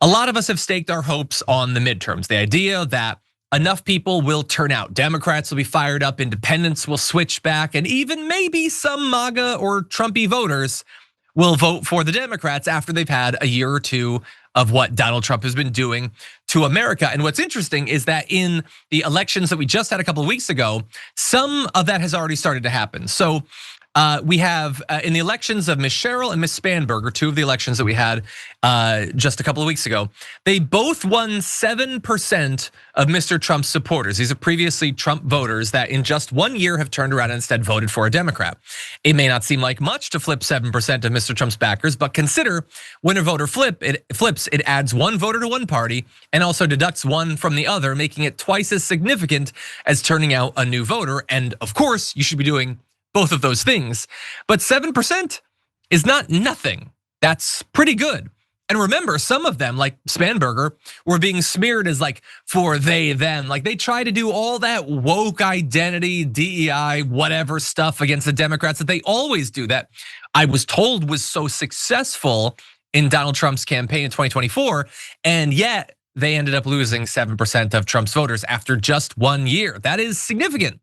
A lot of us have staked our hopes on the midterms. The idea that enough people will turn out. Democrats will be fired up, independents will switch back, and even maybe some MAGA or Trumpy voters will vote for the Democrats after they've had a year or two of what Donald Trump has been doing to America. And what's interesting is that in the elections that we just had a couple of weeks ago, some of that has already started to happen. So we have in the elections of Miss Sherrill and Miss Spanberger, two of the elections that we had just a couple of weeks ago, they both won 7% of Mr. Trump's supporters. These are previously Trump voters that in just 1 year have turned around and instead voted for a Democrat. It may not seem like much to flip 7% of Mr. Trump's backers, but consider when a voter flips, it adds one voter to one party and also deducts one from the other, making it twice as significant as turning out a new voter. And of course, you should be doing both of those things, but 7% is not nothing. That's pretty good. And remember, some of them, like Spanberger, were being smeared as like for they, them. Like they try to do all that woke identity, DEI, whatever stuff against the Democrats that they always do, that I was told was so successful in Donald Trump's campaign in 2024. And yet they ended up losing 7% of Trump's voters after just 1 year. That is significant.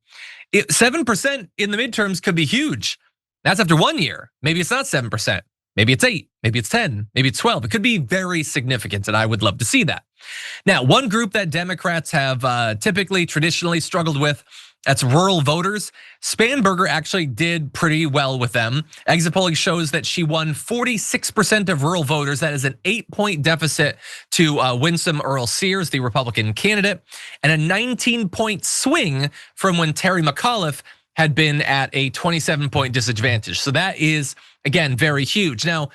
7% in the midterms could be huge. That's after 1 year. Maybe it's not 7%. Maybe it's 8, maybe it's 10, maybe it's 12. It could be very significant, and I would love to see that. Now, one group that Democrats have typically, traditionally struggled with, that's rural voters. Spanberger actually did pretty well with them. Exit polling shows that she won 46% of rural voters. That is an 8-point deficit to Winsome Earl Sears, the Republican candidate, and a 19-point swing from when Terry McAuliffe had been at a 27-point disadvantage. So that is, again, very huge. Now,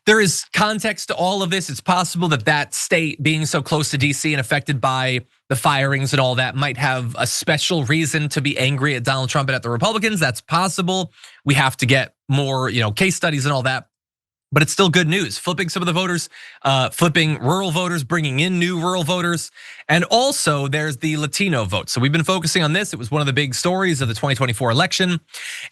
there is context to all of this. It's possible that that state being so close to DC and affected by the firings and all that might have a special reason to be angry at Donald Trump and at the Republicans. That's possible. We have to get more, case studies and all that. But it's still good news. Flipping some of the voters, flipping rural voters, bringing in new rural voters. And also there's the Latino vote. So we've been focusing on this. It was one of the big stories of the 2024 election.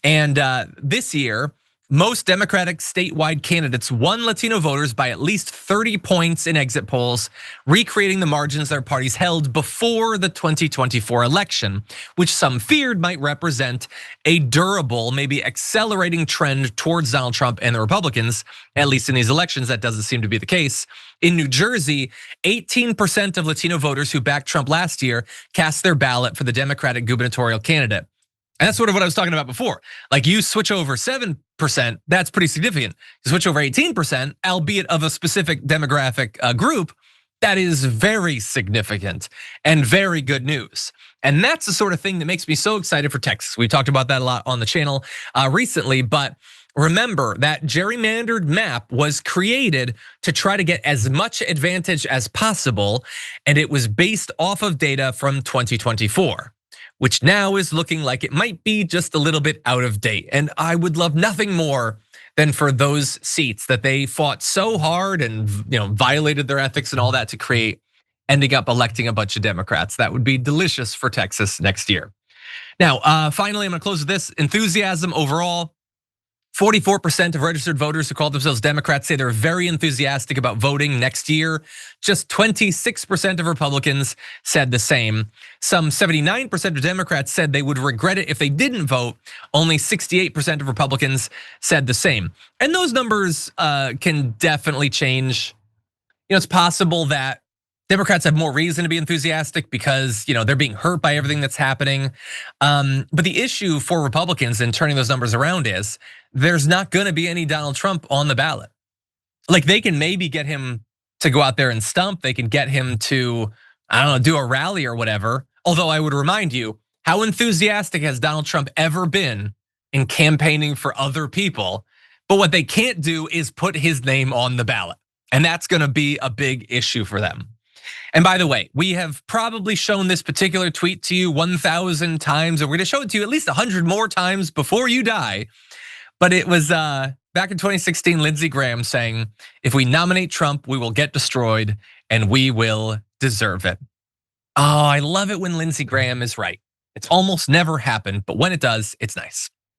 And this year, most Democratic statewide candidates won Latino voters by at least 30 points in exit polls, recreating the margins their parties held before the 2024 election, which some feared might represent a durable, maybe accelerating trend towards Donald Trump and the Republicans. At least in these elections, that doesn't seem to be the case. In New Jersey, 18% of Latino voters who backed Trump last year cast their ballot for the Democratic gubernatorial candidate. And that's sort of what I was talking about before. Like you switch over 7%, that's pretty significant. You switch over 18%, albeit of a specific demographic group, that is very significant and very good news. And that's the sort of thing that makes me so excited for Texas. We talked about that a lot on the channel recently, but remember that gerrymandered map was created to try to get as much advantage as possible, and it was based off of data from 2024. Which now is looking like it might be just a little bit out of date. And I would love nothing more than for those seats that they fought so hard and violated their ethics and all that to create, ending up electing a bunch of Democrats. That would be delicious for Texas next year. Now, finally, I'm gonna close with this. Enthusiasm overall. 44% of registered voters who call themselves Democrats say they're very enthusiastic about voting next year. Just 26% of Republicans said the same. Some 79% of Democrats said they would regret it if they didn't vote. Only 68% of Republicans said the same. And those numbers can definitely change. It's possible that Democrats have more reason to be enthusiastic because they're being hurt by everything that's happening. But the issue for Republicans in turning those numbers around is there's not gonna be any Donald Trump on the ballot. Like they can maybe get him to go out there and stump. They can get him to, do a rally or whatever. Although I would remind you, how enthusiastic has Donald Trump ever been in campaigning for other people? But what they can't do is put his name on the ballot. And that's gonna be a big issue for them. And by the way, we have probably shown this particular tweet to you 1,000 times, and we're gonna show it to you at least 100 more times before you die. But it was back in 2016, Lindsey Graham saying, if we nominate Trump, we will get destroyed and we will deserve it. Oh, I love it when Lindsey Graham is right. It's almost never happened, but when it does, it's nice.